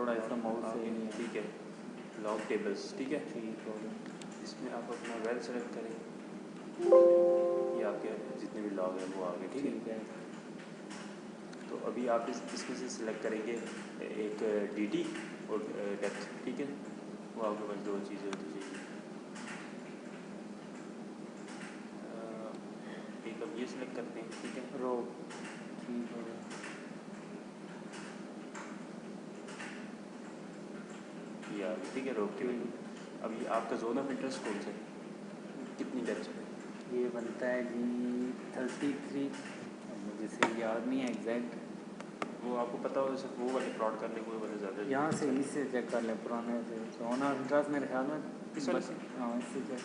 थोड़ा ऐसा माउस सही नहीं है। ठीक है, लॉग टेबल्स, ठीक है। ठीक हो गया। इसमें आप अपना वेल सेलेक्ट करें, ये आपके जितने भी लॉग हैं वो आ गए, ठीक है। तो अभी आप इसमें से सिलेक्ट करेंगे एक डी और डेप्थ, ठीक है। वो आपके पास दो चीज़ें होती चाहिए। एक अब ये सिलेक्ट करते हैं, ठीक है। रो ठीक हो गया। ये आ गई, ठीक है, रोक के वैल्यू। अब ये आपका जोन ऑफ इंटरेस्ट कौन सा है, कितनी डेप्थ पे? ये बनता है जी 33, मुझे सही याद नहीं है एग्जैक्ट। वो आपको पता हो, जैसे वो वाले प्लॉट करने को वाले ज़्यादा यहाँ से इससे चेक कर लें पुराने से। जोन ऑफ इंटरेस्ट मेरे ख्याल में इस वाले से? हाँ इससे चेक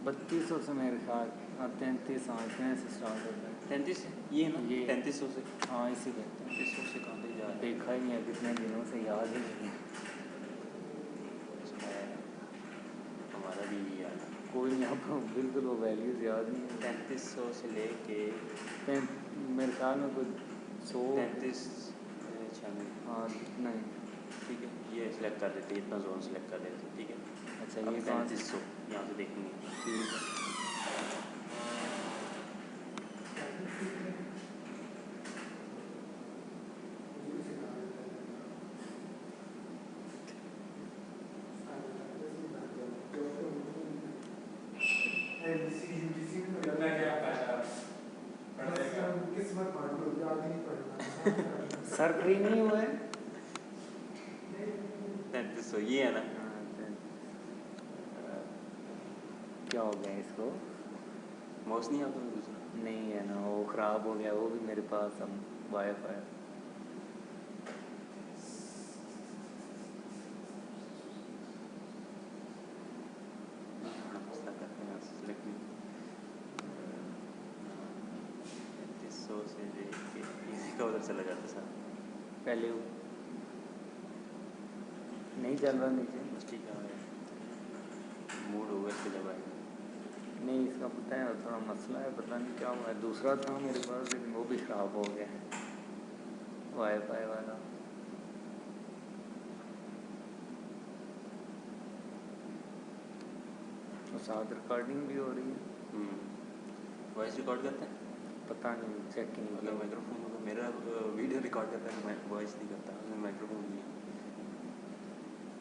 3200 से मेरे ख्याल, और 33 हाँ इतने से स्टार्ट होता है। 33 ये है ना, ये 3300 से। हाँ इसी देखते हैं। 3300 से कहाँ तक जा रहा है? देखा ही नहीं है कितने दिनों से, याद ही नहीं है। हमारा भी ये याद है। कोई नहीं, आपको बिल्कुल वो वैल्यूज़ याद नहीं है। 3300 से लेके मेरे ख्याल में कुछ 100 36 96। हाँ नहीं। ठीक है, ये सिलेक्ट कर देते हैं, इतना जोन सिलेक्ट कर देते हैं, ठीक है। अच्छा अब ये कहाँ से? 3300 यहाँ से देखेंगे। ठीक है। सर फ्री नहीं हुआ है। 3300 ये है ना। क्या हो गया इसको? माउस नहीं आता दूसरा? नहीं है ना, वो ख़राब हो गया। वो भी मेरे पास हम वाईफाई। उधर चला जाता सर, पहले वो नहीं चल रहा नीचे। बस ठीक है, मूड होगा इसके जब आएगा। नहीं इसका पता है थोड़ा मसला है, पता नहीं क्या हुआ है। दूसरा था मेरे पास लेकिन वो भी ख़राब हो गया है, वाईफाई वाला। और साथ रिकॉर्डिंग भी हो रही है। वॉइस रिकॉर्ड करते हैं? पता नहीं, चेक ही नहीं अगर किया। माइक्रोफोन होगा, मेरा वीडियो रिकॉर्ड करता है, मैं वॉइस नहीं करता, उसमें माइक्रोफोन नहीं है।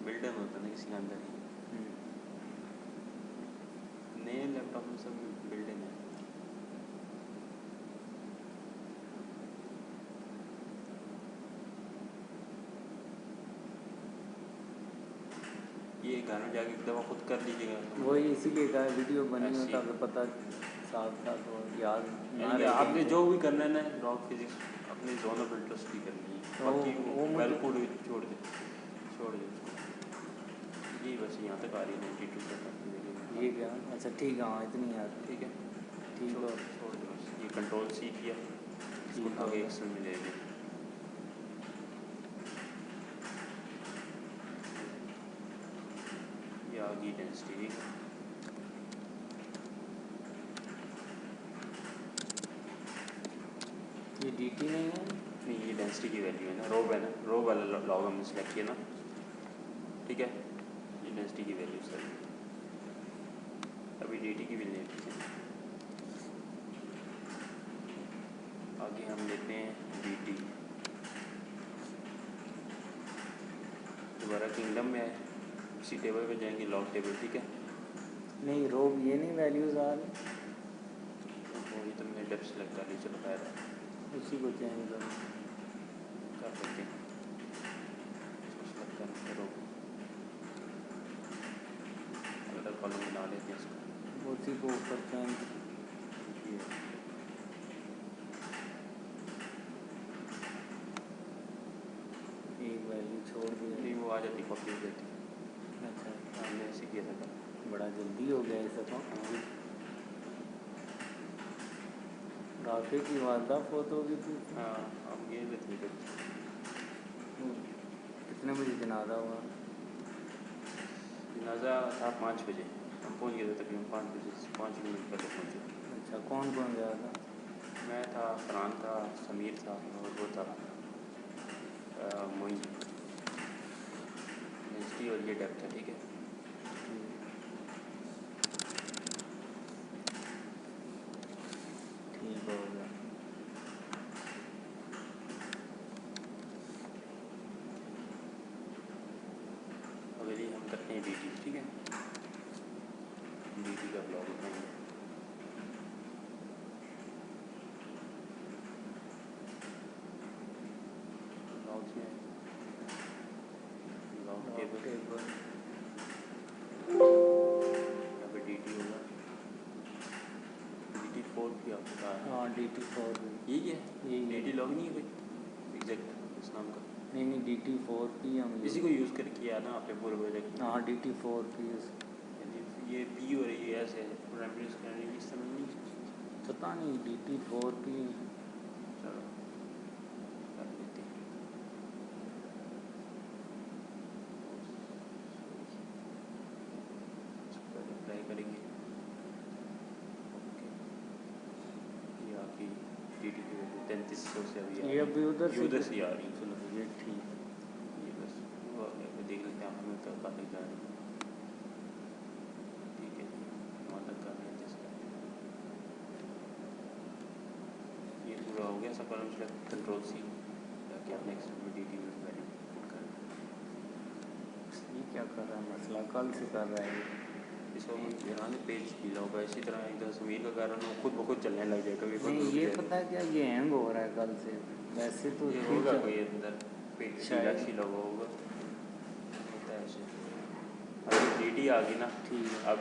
बिल्डर होता है ना किसी के अंदर ही। नए लैपटॉप में सब बिल्डिंग है। ये घर में जाके एक दफ़ा खुद कर लीजिएगा। वही इसीलिए कहा वीडियो बनी हो ताकि पता साथ साथ हो, याद ना यानी रहे। आपने जो भी करना है ना, रॉक फिजिक्स अपने जोन ऑफ इंटरेस्ट की करनी है, बाकी वो वेल कोड छोड़ दे उसको। ये बस यहाँ तक आ रही है 92 तक। ये क्या? अच्छा ठीक है, हाँ इतनी याद। ठीक है, ठीक है, छोड़ दो बस। ये कंट्रोल सी किया, इसको उठा के एक्सेल में ले लिया। ये आ गई डेंसिटी। ये DT नहीं है। नहीं, ये डेंसिटी की वैल्यू है ना, रो है ना, रो वाला लॉग हमने सेलेक्ट किया ना, ठीक है। ये डेंसिटी की वैल्यू सर, अभी DT की भी ले लेते हैं। आगे हम लेते हैं DT। दोबारा किंगडम में है, इसी टेबल पे जाएंगे, लॉग टेबल, ठीक है। नहीं रो ये नहीं वैल्यूज़ आ रही। तो ये तो मैंने डेप्थ सेलेक्ट कर ली, चलो खैर है, उसी को चेंज करो। कर लेते हैं, इसको सेलेक्ट करके रो अलग कॉलम बना लेते हैं इसको। उसी को ऊपर चेंज। एक वैल्यू छोड़ दी। नहीं वो आ जाती, कॉपी हो जाती। अच्छा हमने ऐसे किया था। बड़ा जल्दी हो गया इस दफ़ा। राफे की वालदा फोटो भी थी। हाँ, हम गए थे ठीक है। कितने बजे जनाजा हुआ? जनाजा था 5 बजे, हम पहुँच गए थे तकरीबन 5 बजे, 5 मिनट पहले पहुँचे। अच्छा कौन कौन गया था? मैं था, फरहान था, समीर था और वो था मोइन। ये डेप्थ है, ठीक है। ठीक हो गया। अगली हम करते हैं DT, ठीक है। DT का ब्लॉक उठाएंगे। ब्लॉक्स में ब्लॉक टेबल, यहाँ पे DT होगा। DT4 भी आपको कहा है। हाँ DT4 भी यही है, DT लॉग नहीं है कोई एग्जैक्ट इस नाम का? नहीं DT4 की हम इसी को यूज़ कर किया ना आपने पूरे प्रोजेक्ट में? हाँ DT4 की ये P और ये ऐसे है प्राइमरी स्कैनिंग इस समय नहीं, पता नहीं DT4 की। चलो कर लेते हैं। ट्राई करेंगे। ओके, ये आपकी DT की वैल्यू 3300 से अभी ये अभी उधर से ही आ रही है। चलो ये ठीक है। ये बस वो देख लेते हैं हमें तो काफ़ी जा रही है, ठीक है। वहाँ तक कर लेते हैं। ये पूरा हो गया सब कॉलम सेलेक्ट, कंट्रोल C ताकि आप नेक्स्ट में DT में वैल्यू पुट कर। ये क्या कर रहा है मसला कल से कर रहा है इसको यहाँ से पेज ढीला होगा, इसी तरह एकदम समीर का कारण वो खुद ब खुद चलने लग जाएगा। कभी नहीं ये पता है क्या ये हैंग हो रहा है कल से। वैसे तो ये ठीक होगा है। कोई अंदर पेज शायद। ढीला हुआ होगा, होता है ऐसे। अभी DT आ गई ना, ठीक है। अब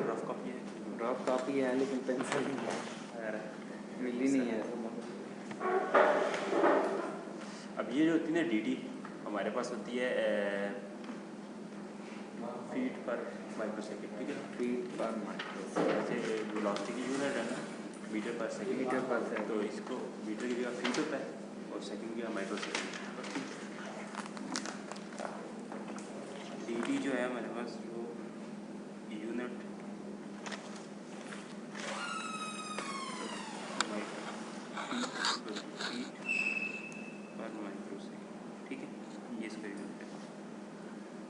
रफ कॉपी है, रफ कॉपी है लेकिन पेंसिल नहीं है, मिली नहीं है। अब ये जो होती है ना DT हमारे पास होती है फीट पर माइक्रोसेकंड, ठीक है। फीट पर माइक्रोसेकंड, जैसे वेलोसिटी की यूनिट है ना मीटर पर सेकंड, तो इसको मीटर की जगह फीट होता है और सेकंड की जगह माइक्रोसेकंड। DT जो है हमारे पास वो यूनिट फीट पर माइक्रोसेकंड, ठीक है। ये इसका यूनिट है,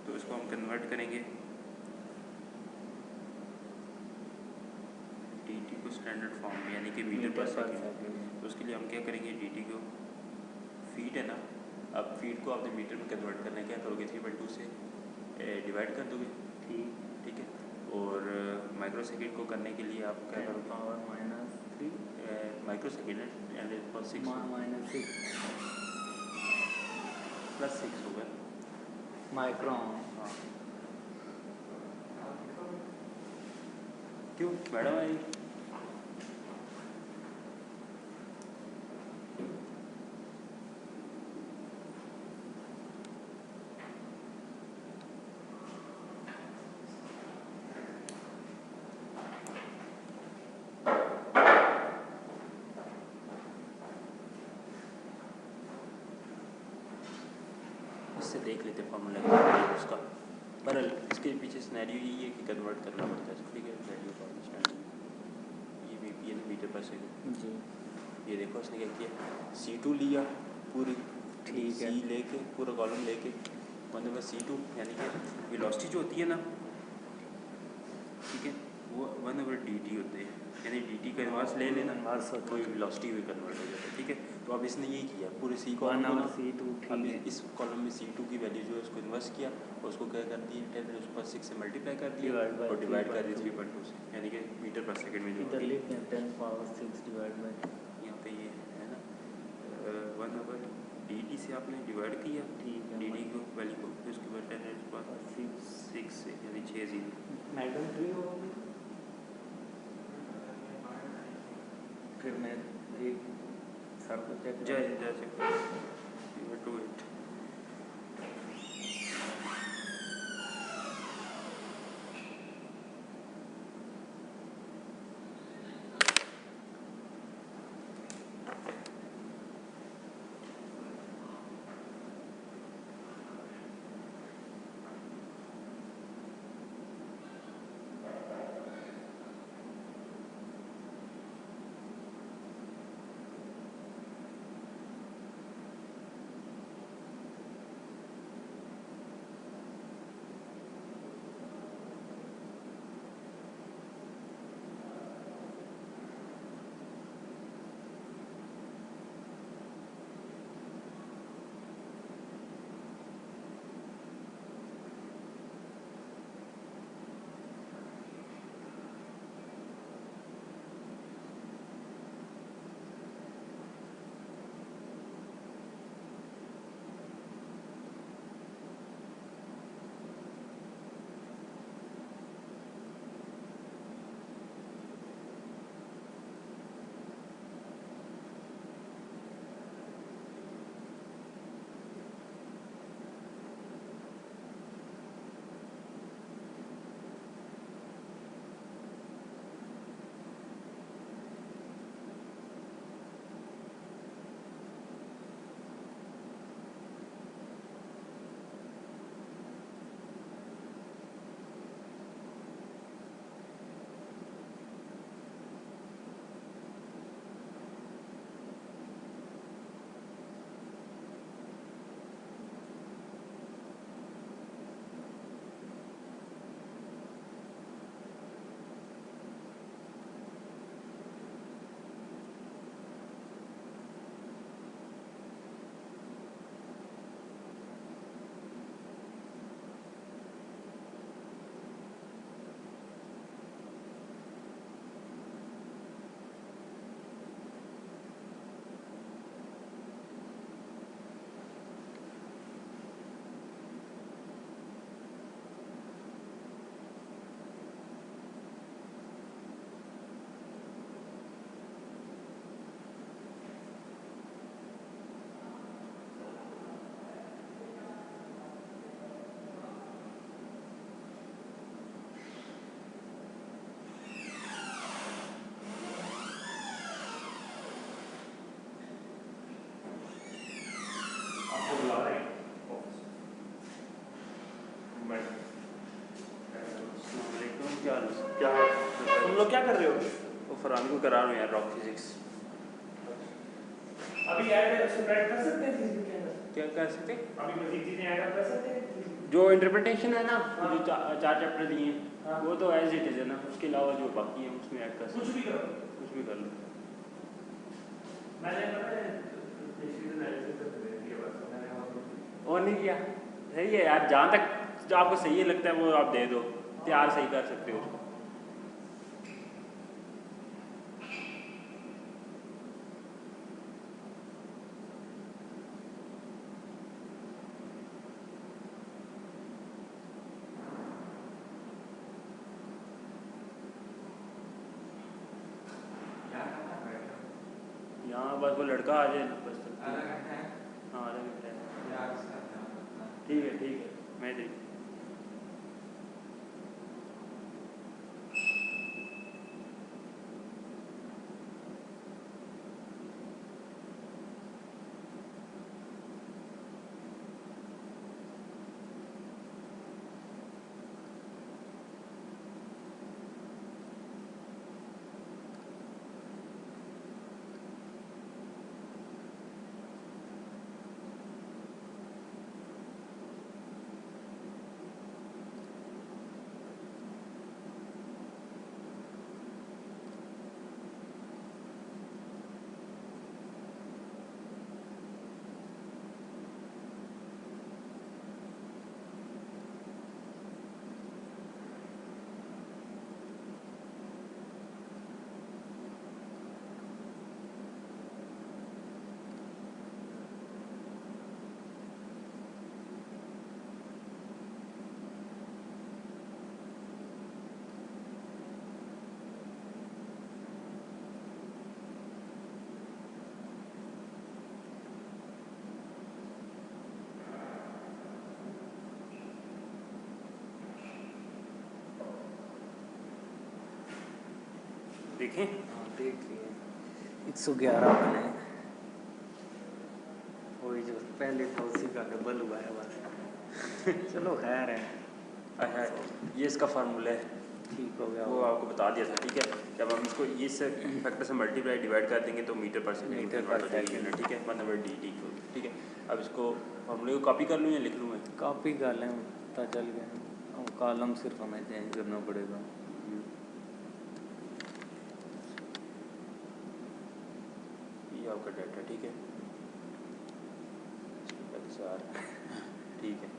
तो इसको हम कन्वर्ट करेंगे DT को स्टैंडर्ड फॉर्म में, यानी कि मीटर पर सेकंड। तो उसके लिए हम क्या करेंगे, DT को फीट है ना, अब फीट को आपने मीटर में कन्वर्ट करना है, क्या करोगे 3/2 से डिवाइड कर दोगे, ठीक है। और माइक्रोसेकंड को करने के लिए आप क्या करोगे, पावर -3 माइक्रोसेकंड है एंड +6 -6 +6 होगा माइक्रोन। हाँ, क्यों मैडम आई? इससे देख लेते फॉर्मूला उसका। बहरहाल इसके पीछे सिनेरियो यही है कि कन्वर्ट करना पड़ता है, ठीक है। वैल्यू फॉर स्टैंडर्ड ये VP है मीटर पर सेकंड जी। ये देखो उसने क्या किया, C2 लिया पूरी, ठीक है। C लेके पूरा कॉलम लेके मतलब C2 यानी कि वेलोसिटी जो होती है ना, ठीक है, वो 1/DT होते हैं, यानी DT का इनवर्स ले लेना, कोई वेलोसिटी भी कन्वर्ट हो जाता है, ठीक है। तो अब इसने यही किया पूरे C कॉलम को ना, अब इस कॉलम में C2 की वैल्यू जो है उसको इन्वर्स किया और उसको क्या कर दिया 10⁻6 से मल्टीप्लाई कर दिया और डिवाइड कर दिया 3/2 से, यानी कि मीटर पर सेकंड में जो इधर लिखते हैं 10⁻6 डिवाइड बाय, यहाँ पे ये है ना 1/DT से आपने डिवाइड किया, ठीक है। DT को वैल्यू को, फिर उसके बाद 10⁻6 से यानी 6 मैडम फ्री होगी फिर मैं एक सर को चेक जा चेक टू इट। इसको करा रहा हूँ यार रॉक फिजिक्स। अभी ऐड स्प्रेड कर सकते हैं चीज़ के अंदर, क्या कर सकते? अभी मजीद चीज़ें ऐड कर सकते हैं जो इंटरप्रिटेशन है ना, हाँ। जो चार चैप्टर दिए हैं हाँ। वो तो एज इट इज़ है ना, उसके अलावा जो बाकी है उसमें ऐड कर कुछ सकते भी करो, कुछ भी कर लो। मैंने पता है डिस्क्रीट एनालिसिस कर दिया बस, मैंने और नहीं किया, सही है यार, जहाँ तक जो आपको सही लगता है वो आप दे दो, तैयार सही कर सकते हो उसको। यहाँ बस वो लड़का आ जाए बस। हाँ आधा घंटा है। ठीक है मैं देख। देखें? हाँ देख लिए 111 बने, वही जो पहले था उसी का डबल हुआ है बस। चलो खैर है, अच्छा ये इसका फार्मूला है, ठीक हो गया वो आपको बता दिया था। ठीक है, जब हम इसको इस फैक्टर से मल्टीप्लाई डिवाइड कर देंगे तो मीटर पर सेकंड मीटर कन्वर्ट पर हो जाएगी यूनिट। ठीक है, मतलब डी टी। ठीक है, अब इसको फार्मूले को कॉपी कर लूँ या लिख लूँ मैं? कॉपी कर लें, पता चल गया, और कॉलम सिर्फ हमें चेंज करना पड़ेगा। ये आपका डाटा। ठीक है, ठीक है,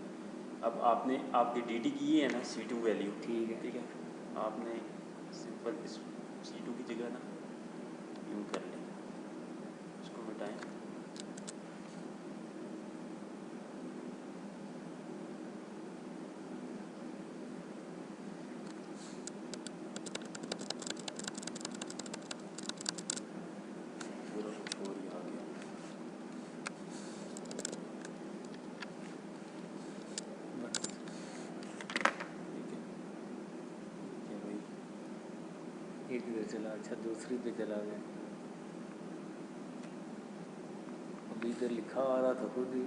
अब आपने आपकी डी टी की है ना C2 वैल्यू। ठीक है, ठीक है, आपने सिंपल इस C2 की जगह ना यूँ कर लें, इसको मिटाएं, पूरा कुछ और ही आ गया। बस ठीक है, ठीक है भाई, एक इधर चला, अच्छा दूसरी पे चला गया। अभी इधर लिखा आ रहा था खुद ही।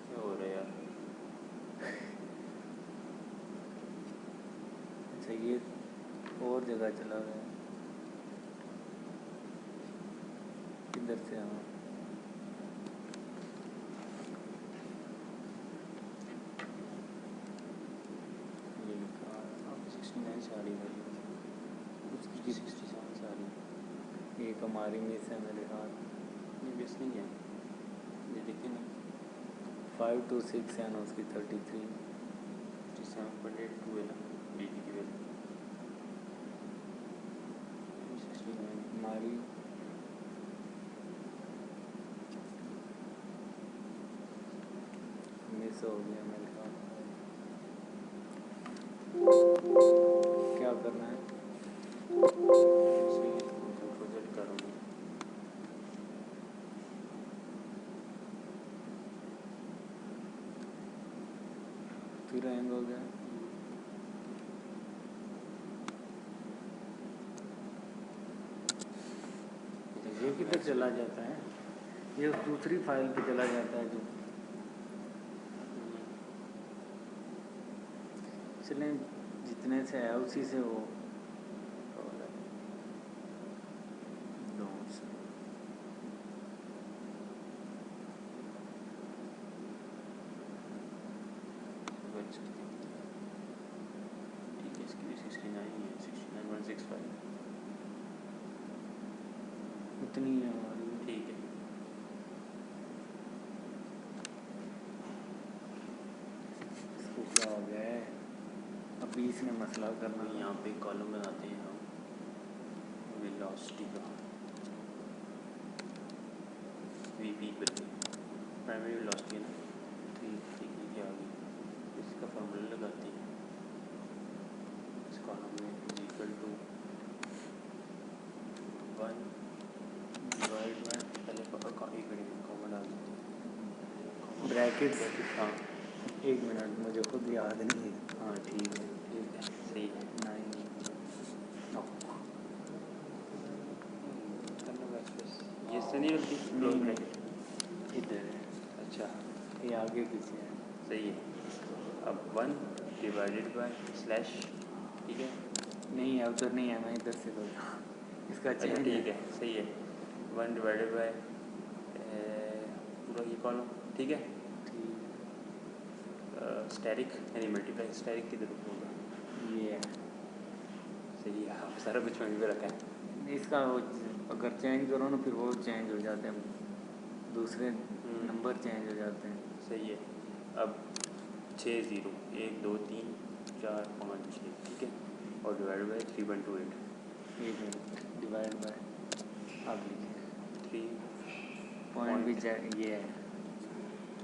क्या हो रहा है यार? अच्छा ये और जगह चला गया, इधर से हाँ, ये लिखा आप 69 से आ रही है, उसकी 67 से आ रही है। एक हमारी मिस है मेरे हाथ। ये बेस नहीं है, ये देखिए ना 526 है ना उसकी 33। 67.82 है ना डी टी की वैल्यू। 69 हमारी मिस हो गया मेरे हाथ। क्या करना है? प्रोजेक्ट करूँगी। फिर हैंग हो गया। ये किधर चला जाता है? ये उस दूसरी फाइल पे चला जाता है जो। चलें जितने से है उसी से वो नोट्स ठीक है, इसकी भी 69 ही है, 69165 उतनी है हमारी। ठीक है। इसको क्या हो गया है, अभी इसने मसला करना तो यहाँ पे कॉलम बनाते हैं हम वेलोसिटी का, वीपी बदले प्राइमरी वेलोसिटी है ना। ठीक है, ये आ गई, इसका फार्मूला लगाते हैं इस कॉलम में is equal to 1 divide by, पहले एक मिनट कॉमन डाल देते हैं, ब्रैकेट। हाँ एक मिनट, मुझे खुद याद नहीं है। हाँ ठीक है सही है। 9 ये से नहीं रखती क्लोज ब्रैकेट, इधर है, अच्छा ये आगे पीछे है। सही है। अब 1 डिवाइडेड बाय स्लैश, ठीक है नहीं है, उधर नहीं है, मैं इधर से कर रहा हूँ। इसका अच्छा चेंज ठीक है सही है। 1 डिवाइडेड बाय पूरा ये कॉलम, ठीक है। स्टैटिक यानी मल्टीप्लाई, स्टैटिक किधर होगा, ये है। सही है, आप सारा कुछ वहीं पे रखा है। इसका अगर चेंज करो ना फिर वो चेंज हो जाते हैं, दूसरे नंबर चेंज हो जाते हैं। सही है। अब 6 0 1 2 3 4 5 6, ठीक है, और डिवाइड बाय 3.28, एक मिनट, डिवाइड बाय आप लिखिए 3 पॉइंट भी ये है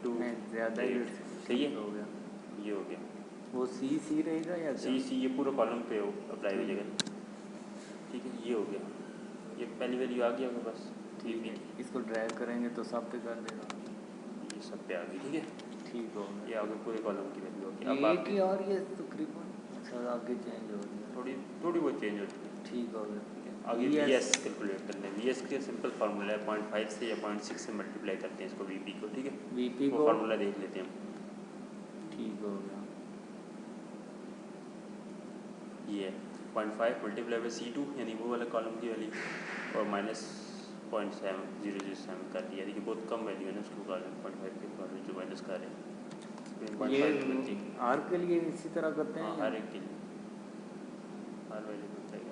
2 मैं ज़्यादा ही 8, सही है, हो गया। ये हो गया। वो सी रहेगा या सी ये पूरा कॉलम पे अप्लाई हो जाएगा, ठीक है। ये हो गया, ये पहली वैल्यू आ गई होगा बस, ठीक है। इसको ड्रैग करेंगे तो सब पे कर देगा, ये सब पे आ गई, ठीक है। ठीक हो ये गया। आगे पूरे कॉलम की वैल्यू होगी। अब ये आप की और ये तकरीबन अच्छा आगे चेंज हो गया, थोड़ी बहुत चेंज होती है, ठीक हो गया। आगे वी एस कैलकुलेट करना है। वी एस के सिंपल फार्मूला है 0.5 से या 0.6 से मल्टीप्लाई करते हैं इसको वीपी को, ठीक है। वीपी वो को फार्मूला देख लेते हैं हम। ठीक हो गया। ये है 0.5 मल्टीप्लाई बाई C2 यानी वो वाला कॉलम की वैल्यू, और -0.7007 कर दिया, यानी कि बहुत कम वैल्यू है ना उसके मुकाबले 0.5 के मुकाबले जो माइनस कर रहे हैं। ये आर के लिए इसी तरह करते हैं हाँ, या? हर एक के लिए हर वैल्यू को चाहिए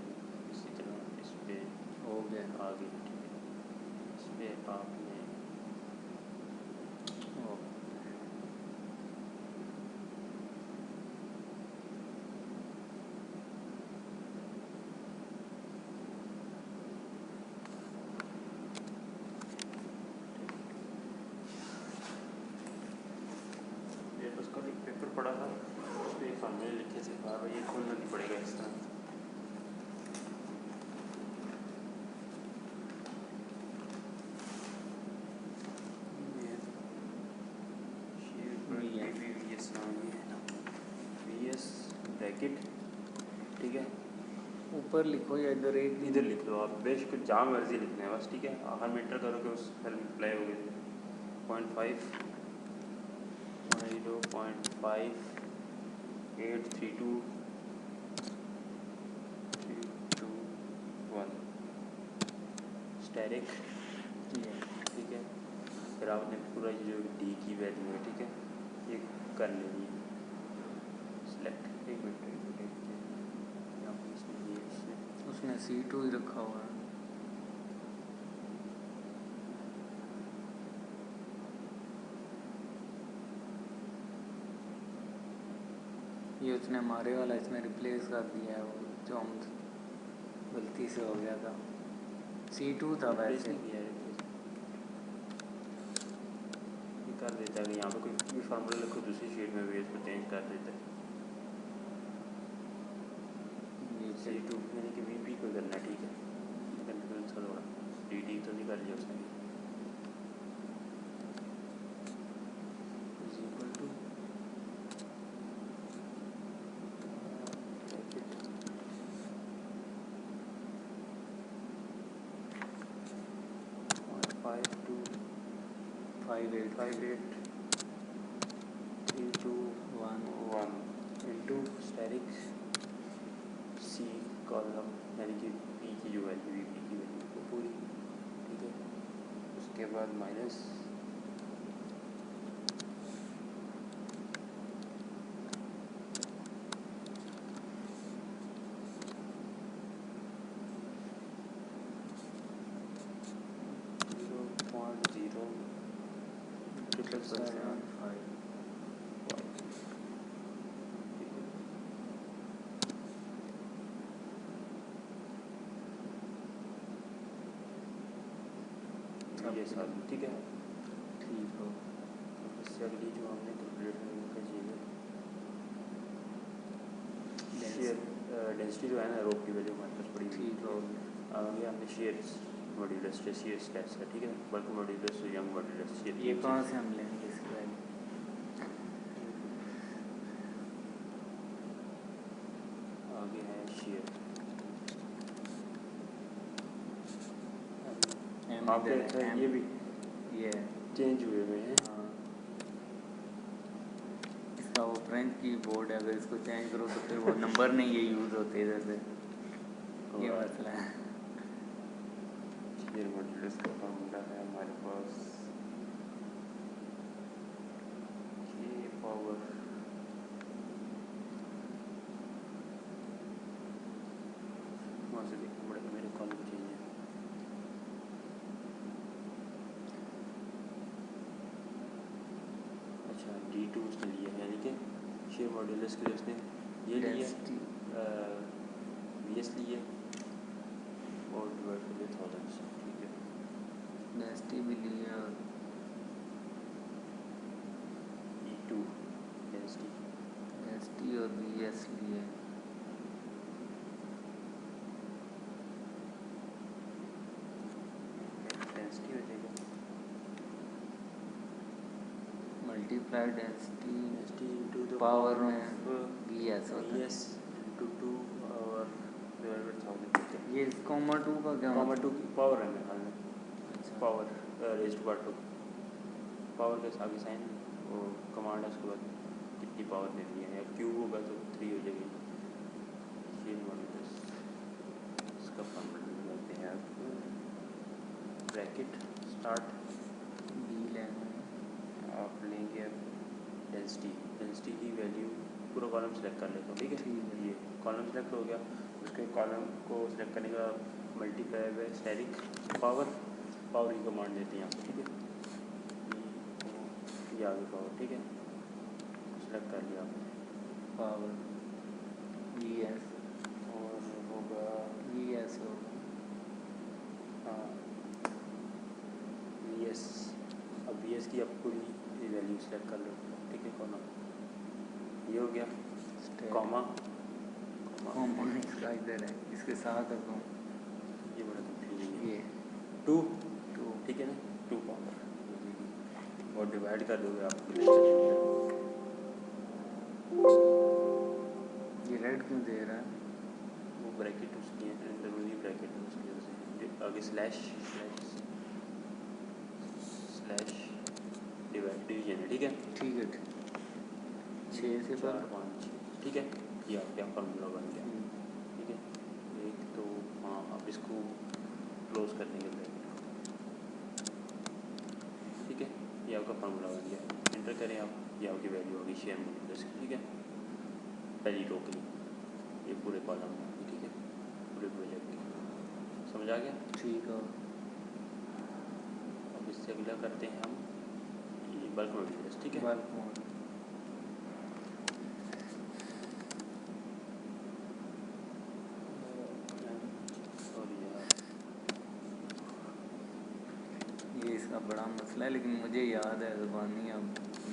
इसी तरह। इस पर हो गया। आगे ठीक है, इस पर आपने उसका एक पेपर पढ़ा था, उस पर एक फार्मूले लिखे थे, हाँ भाई ये खोलना नहीं पड़ेगा इस तरह। VS ब्रैकेट, ठीक है, ऊपर लिखो या इधर एक इधर लिख लो आप, बेशक जहाँ मर्जी लिखना है बस, ठीक है। हर मीटर करोगे उस पर अप्लाई हो गए 0.5 0.5 832 321 स्टैटिक, ठीक है। फिर आपने पूरा ये जो डी की वैल्यू है, ठीक है, ये कर लेनी है सिलेक्ट। एक मिनट उसने C2 ही रखा हुआ है। ये उसने हमारे वाला इसमें रिप्लेस कर दिया है, वो जो हम गलती से हो गया था। C2 था वैसे, कर देता है। यहाँ पे कोई भी फार्मूला लिखो दूसरी शीट में भी इसको चेंज कर देता है। C2 यानी कि VP को करना है, ठीक है। कंफ्यूज था थोड़ा, DD तो नहीं कर लिया उसने। Is equal to 58 321 into static C column यानी कि पी की जो वैल्यू है पी की वैल्यू को पूरी, ठीक है। उसके बाद माइनस ट्रिपल सेवन फाइव। ये साल, ठीक है। ठीक हो। इससे अगली जो हमने कैलकुलेशन का चाहिए डेंसिटी जो है ना रोप की वैल्यू हमारे पास पड़ी हुई, ठीक हो। आगे हमने शेयर मॉड्यूलस शेयर स्ट्रेस है, ठीक है। बल्क मॉड्यूलस यंग मॉड्यूलस ये कहाँ से हम लेंगे इसकी वैल्यू? आगे है शेयर आपके अच्छा ये भी ये चेंज हुए हुए हैं। हाँ, इसका वो फ्रेंच की बोर्ड है, अगर इसको चेंज करो तो फिर वो नंबर नहीं ये यूज़ होते इधर से, ये मसला है। शेयर मॉड्यूलस का फॉर्मूला है हमारे पास के पावर वहाँ से देखना पड़ेगा, मेरे कॉलम चेंज है। अच्छा D2 उसने लिया है, यानी कि शेयर मॉड्यूलस के लिए उसने ये लिया VS लिए और डिवाइड कर दिया 1000 से, ठीक है। डेंसिटी भी लिया और E2 डेंसिटी डेंसिटी और VS लिए। डेंसिटी हो जाएगा multiply density into the power power में ऑफ VS होता है। VS इंटू 2 और डिवाइड बाय 1000, ठीक है। ये कॉमा 2 का क्या कॉमा मतलब? 2 की पावर है मेरे ख्याल में, अच्छा पावर रेज्ड बाय 2 पावर के आगे साइन वो कमांड है, उसके बाद कितनी पावर दे दी है, या क्यूब होगा तो 3 हो जाएगी। शेयर मॉड्यूलस इसका फॉर्मूला लगाते हैं आप, ब्रैकेट स्टार्ट बी लेना है। आप लेंगे अब डेंसिटी की वैल्यू पूरा कॉलम सेलेक्ट कर लेते हो, ठीक है। ठीक है। ये कॉलम सेलेक्ट हो गया, उसके कॉलम को सेलेक्ट करने का मल्टीप्लाई बाय स्टैटिक पावर की कमांड देते हैं यहाँ पे, ठीक है। ये आगे पावर, ठीक है, सेलेक्ट कर लिया आपने। पावर VS और होगा होगा। हाँ VS, अब VS की आप पूरी वैल्यू सेलेक्ट कर लो, ठीक है। कॉलम ये हो गया, कॉमा कॉमा इसका इधर है, इसके साथ है कॉमा। ये बड़ा कंफ्यूजिंग है, ये 2 2 ठीक है ना, 2 पावर और डिवाइड कर दोगे आप। ये रेड क्यों दे रहा है? वो ब्रैकेट उसकी अंदरूनी ब्रैकेट है, उसकी वजह से आगे स्लैश डिवीजन है, ठीक है। ठीक है 6 से 4 पर 5 6, ठीक है। ये आपका फॉर्मूला बन गया, ठीक है। एक तो हाँ आप इसको क्लोज कर देंगे ब्रैकेट को, ठीक है। ये आपका फार्मूला बन गया, एंटर करें आप, ये आपकी वैल्यू होगी शेयर मॉड्यूलस की, ठीक है। पहली रो के लिए ये पूरे कॉलम में, ठीक है, पूरे प्रोजेक्ट की, समझ आ गया। ठीक है। अब इससे अगला करते हैं हम ये बल्क मॉड्यूलस, ठीक है। बल्क मोड ये इसका बड़ा मसला है, लेकिन मुझे याद है ज़बानी अब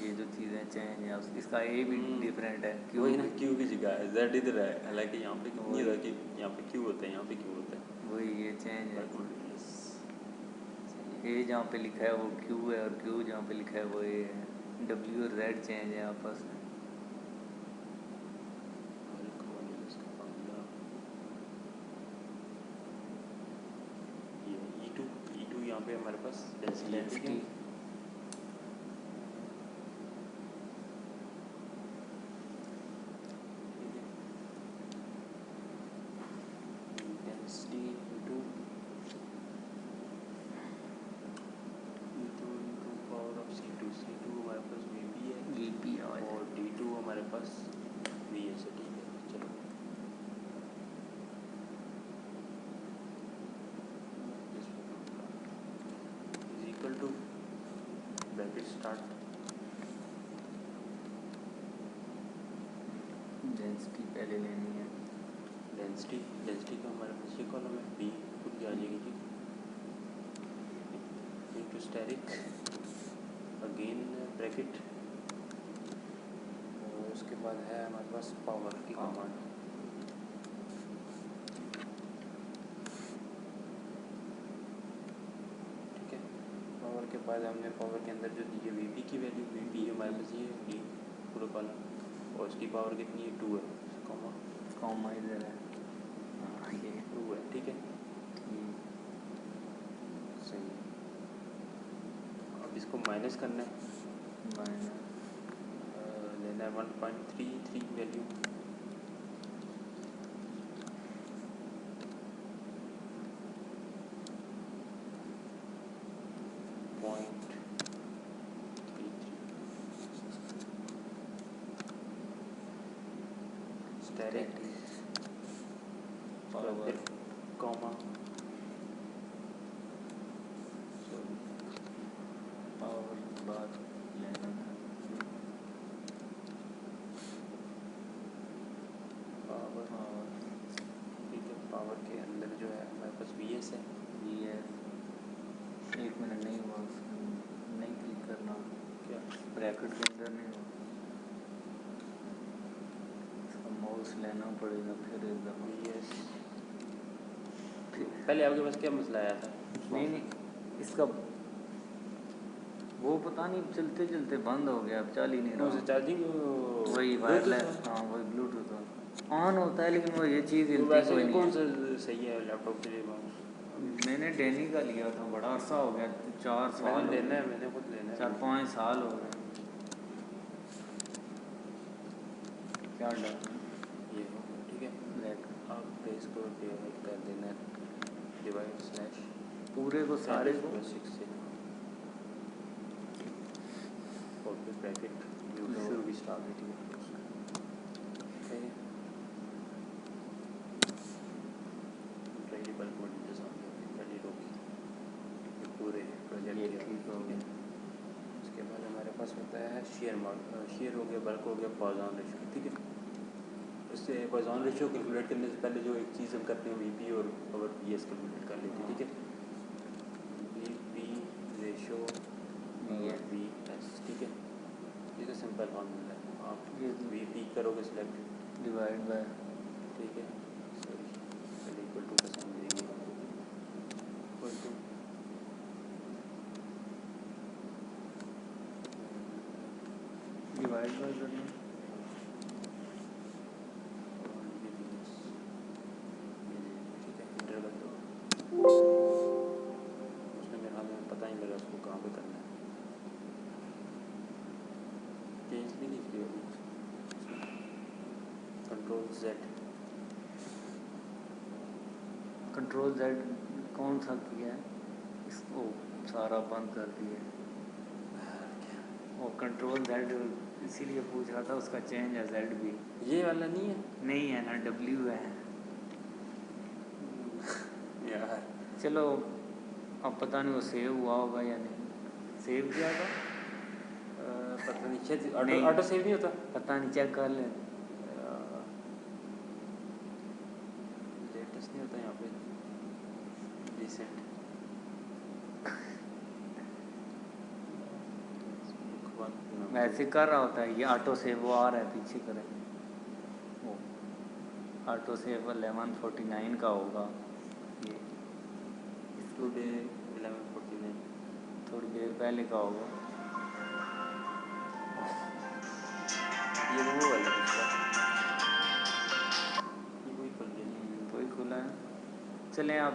ये जो चीज़ें चेंज हैं इसका ए भी डिफरेंट है। क्यों ना क्यू की जगह है जेड इधर है, हालांकि यहाँ पे नहीं होता कि यहाँ पे क्यू होता है, यहाँ पे क्यू होता है। वही ये चेंज है। बल्क मॉड्यूलस ए जहाँ पे लिखा है वो क्यू है और क्यू जहाँ पे लिखा है वो ए है। डब्ल्यू और जेड चेंज है आपस में। बल्क मॉड्यूलस का फॉर्मूला ये E2 यहाँ पे हमारे पास डेंसिटी C2 हमारे पास VP है VP और D2 हमारे पास VS है। ठीक है, चलो is equal to bracket start density पहले लेनी है। डेंसिटी का हमारे पास ये कॉलम है B खुद की आ जाएगी। ठीक इनटू स्टेरिक अगेन ब्रैकेट और उसके बाद है हमारे पास पावर की कमांड। ठीक है, पावर के बाद हमने पावर के अंदर जो दी है VP की वैल्यू VP हमारे पास ये D पूरा कॉलम और उसकी पावर कितनी है 2 है कॉमा इधर है। हाँ ये 2 है। ठीक है, ये सही है। अब इसको माइनस करना है, माइनस लेना है 1.33 value steric power comma power बात लेना था। पावर। पावर ठीक है, पावर के अंदर जो है हमारे पास VS है। VS 1 मिनट नहीं हुआ नहीं क्लिक करना क्या ब्रैकेट के अंदर नहीं हुआ इसका माउस लेना पड़ेगा फिर एक दफ़ा। VS पहले आपके पास क्या मसला आया था? नहीं इसका वो पता नहीं चलते चलते बंद हो गया अब चल ही नहीं कौन सा रहा। चार्जिंग वही वायरलेस हाँ वही ब्लूटूथ ऑन होता है लेकिन वो ये चीज़ तो हिलती वैसे कोई नहीं कौन है। सा सही है लैपटॉप के लिए माउस? मैंने डेनी का लिया था बड़ा अरसा हो गया 4 साल मैंने हो लेना गए है, मैंने खुद लेना है। 4-5 साल हो गए। क्या डर ये हो ठीक है, लाइक आप पेज को डिवाइड कर देना है, डिवाइड स्लैश पूरे को सारे को 6 से और फिर ब्रैकेट शुरू भी स्टार्ट है। ठीक है, पहली बल्क मॉडल सामने पहली रोकी ये पूरे ये प्रोजेक्ट ठीक हो गया। उसके बाद हमारे पास होता है शेयर हो गया, बल्क हो गया, पॉइजन रेशियो। ठीक है, उससे पॉइजन रेशियो कैलकुलेट करने से पहले जो एक चीज़ हम करते हैं VP और पावर PS कैलकुलेट कर लेते हैं। ठीक है, VP रेशियो VS। ठीक है, ये तो सिंपल फॉर्मूला है, आप ये VP करोगे सिलेक्ट डिवाइड बाय ठीक है, सॉरी पहले इक्वल टू का साइन देंगे, इक्वल टू डिवाइड बाय करना ठीक है, इंटर कर दो। उसने मेरे हाथ में पता नहीं लगा उसको कहाँ पे करना है, चेंज भी नहीं किया अभी। कंट्रोल Z कौन सा किया है इसको सारा बंद कर दिया वो कंट्रोल Z इसीलिए पूछ रहा था उसका चेंज है Z भी ये वाला नहीं है नहीं है ना W है। यार, चलो अब पता नहीं वो सेव हुआ होगा या नहीं सेव किया था पता नहीं शायद नहीं। ऑटो सेव नहीं होता। पता नहीं चेक कर ले लेटेस्ट नहीं होता यहाँ पे रिसेंट वैसे कर रहा होता है ये ऑटो सेव वो आ रहा है पीछे करे वो ऑटो सेव 1149 का होगा ये टुडे 11:49 थोड़ी देर पहले का होगा। ये वो वाला है इसका, ये वही खुल गया। वही खुला है चलें आप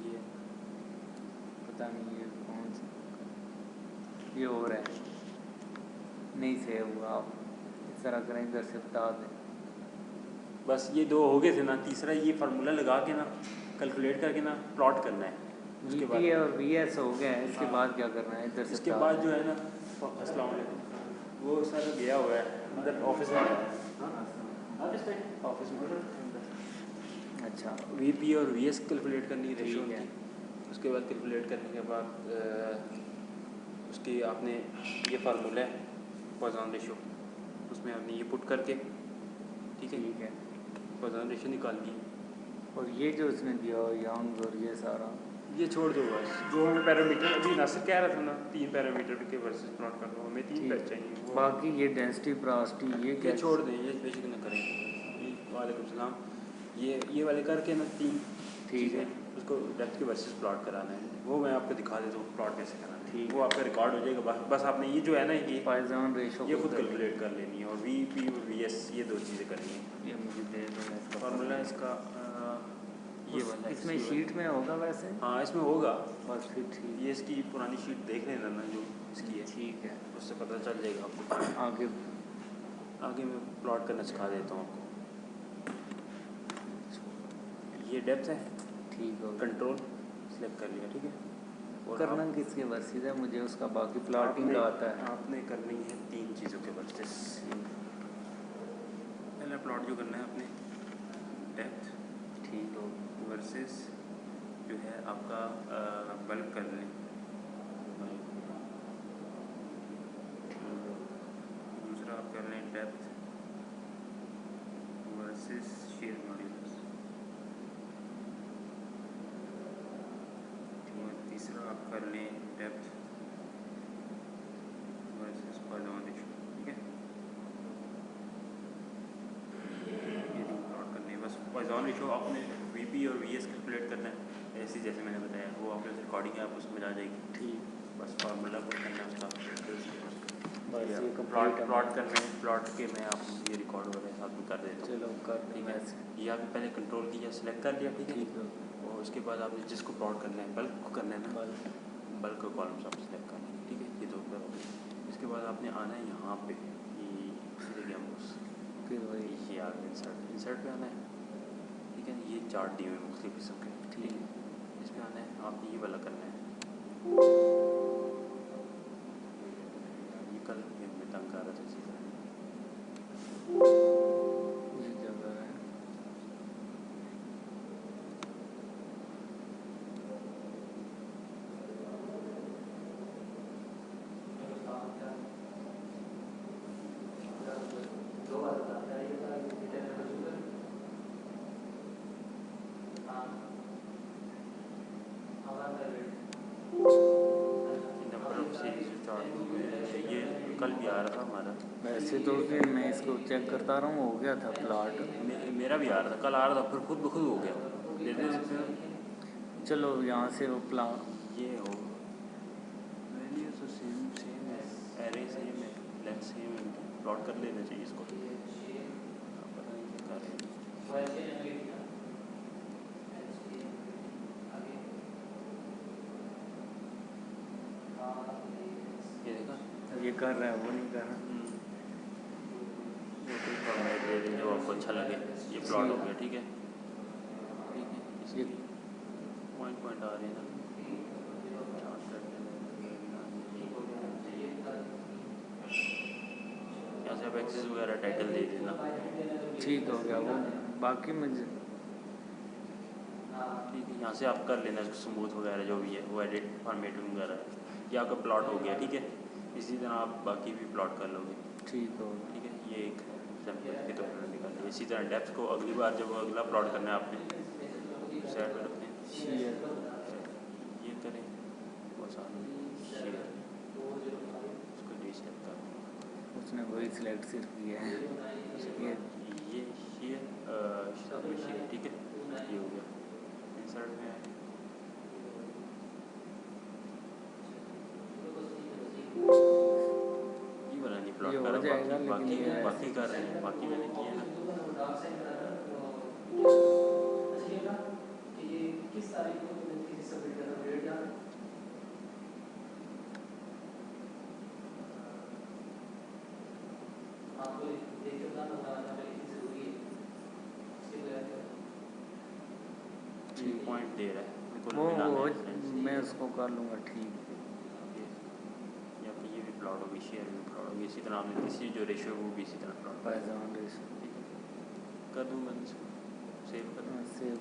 ये पता नहीं ये कौन सा ये हो रहा है नहीं सेव हुआ आप इस तरह करें इधर से बता दें बस ये दो हो गए थे ना, तीसरा ये फार्मूला लगा के ना कैलकुलेट करके ना प्लॉट करना है। उसके बाद VP और VS हो गया है, इसके हाँ। बाद क्या करना है? इधर से इसके प्लॉट- बाद जो है ना, अस्सलाम वालेकुम, वो सर गया हुआ है अंदर ऑफिस में गया है। हाँ ऑफिस में अच्छा VP और VS कैलकुलेट करनी है रेशो ठीक है। की। उसके बाद कैलकुलेट करने के बाद उसकी आपने ये फार्मूला है पॉइजन रेशो, उसमें आपने ये पुट करके ठीक है ठीक है। पॉइजन रेशो निकाल दी। और ये जो इसने दिया यंग और ये सारा ये छोड़ दो बस, जो हमें पैरामीटर अभी नासिर कह रहा था ना 3 पैरामीटर के वर्सेस प्लॉट कर लो, हमें 3 पैच चाहिए। वो बाकी ये डेंसिटी प्रास्टी ये ये क्या छोड़ दें, ये बेशक न करें। ये वालेकुम सलाम, ये वाले करके ना 3 ठीक है। चीज़ें उसको डेप्थ के वर्सेस प्लॉट कराना है, वो मैं आपको दिखा देता हूँ प्लॉट कैसे कराना है। ठीक वो आपका रिकॉर्ड हो जाएगा। बस आपने ये जो है ना ये पॉइजन रेशो ये खुद कैलकुलेट कर लेनी है, और VP और VS ये 2 चीज़ें करनी है। ये मुझे दे दो मैं इसका फार्मूला इसका ये वाला इसमें ये शीट में होगा वैसे? हाँ इसमें होगा। बस फिर ठीक ये इसकी पुरानी शीट देख लेना ना जो इसकी है, ठीक है। उससे पता चल जाएगा आपको। आगे आगे मैं प्लॉट करना सिखा देता हूँ आपको। ये डेप्थ है, ठीक हो कंट्रोल सेलेक्ट कर लिया, ठीक है। और करना आप- किसके वर्सेस है मुझे उसका, बाकी प्लॉटिंग का आता है। आपने करनी है 3 चीज़ों के वर्सेस। पहला प्लॉट जो करना है आपने डेप्थ ठीक हो वर्सेस जो है आपका बल्क कर लें। दूसरा आप कर लें डेप्थ वर्सेस शेयर मॉड्यूलस। और तीसरा आप कर लें डेप्थ वर्सेस पॉइजन रेशो, ठीक है। ये 3 प्लॉट करने हैं बस। पॉइजन रेशो आपने VP और VS कैलकुलेट करना है ऐसे जैसे मैंने बताया, वो आपके रिकॉर्डिंग है, आप उसमें आ जाएगी। ठीक बस फार्मूला पुट करना है उसका। बस ये प्लॉट कंप्लीट है। प्लॉट करने प्लॉट के मैं आपको ये रिकॉर्ड वगैरह साथ में कर देता हूँ। चलो कर ठीक दूँ है, ऐसे ये आपने पहले कंट्रोल किया, सिलेक्ट कर लिया, ठीक है। ठीक हो और उसके बाद आपने जिसको प्लॉट करना है बल्क को करना है ना, बस बल्क का कॉलम्स आप सिलेक्ट कर लेंगे, ठीक है। ये 2 कर हो गए। इसके बाद आपने आना है यहाँ पे, ये देखिए हम फिर वही ये आ गया इंसर्ट पे आना है, ठीक है। ये चार्ट दिए हुए मुख्तलिफ किस्म के, ठीक है। इस पर आना है, आपने ये वाला करना है। ये कल मैं तंग कर रहा था इसी तरह। ये जगह है। नंबर ऑफ सीरीज चार्ट ये कल भी आ रहा था हमारा। वैसे तो उस दिन मैं इसको चेक करता रहा हूँ, हो गया था प्लॉट। मेरा भी आ रहा था, कल आ रहा था, फिर खुद ब खुद हो गया। ले लें इसमें चलो यहाँ से वो प्लान ये हो वैल्यू तो सेम है, एरे सेम है, लेंथ सेम है, प्लॉट कर लेना चाहिए इसको। पता नहीं क्या कर रहे हैं। ये देखा ये कर रहा है वो नहीं कर रहा। वो कोई फॉर्मेट दे दें जो आपको अच्छा लगे। ये प्लॉट हो गया, ठीक है, ठीक है। इसकी पॉइंट आ रही है ना, यहाँ से आप एक्सेस वगैरह टाइटल दे देना, ठीक हो गया वो। बाकी मुझे ठीक है। यहाँ से आप कर लेना स्मूथ वगैरह जो भी है वो एडिट फॉर्मेटिंग वगैरह है। ये आपका प्लॉट हो गया, ठीक है। इसी तरह आप बाकी भी प्लॉट कर लोगे, ठीक हो गया। ठीक है। ये एक एग्जाम्पल के तौर पर निकाल लिया। इसी तरह डेप्थ को अगली बार जब अगला प्लॉट करना है आपने साइड में रखते हैं, शेयर ये करें बस शेयर उसको डिसेलेक्ट कर दें। उसने वही सिलेक्ट सिर्फ किया है। ये शेयर साथ में शेयर, ठीक है। ये हो गया, इंसर्ट में आए, ये वाला नहीं प्लॉट ये हो करा, जाएगा, बाकी लेकिन ये बाकी कर रहे हैं, बाकी मैंने किया ना। किस तारीख को किसी सबमिट करना डेट याद है? आपको देखिए बताना होगा, हमारे लिए जरूरी है। 6 पॉइंट दे रहा है मेरे को वो मिलाना है फ्रेंड्स। मैं उसको कर लूँगा ठीक। या फिर ये भी प्लॉट होगी, शेयर भी प्लॉट होगी, इसी तरह हमने तीसरी जो रेशियो वो भी इसी तरह प्लॉट पैसा रेस कर दूँगा इसको, सेव कर दूँ। सेव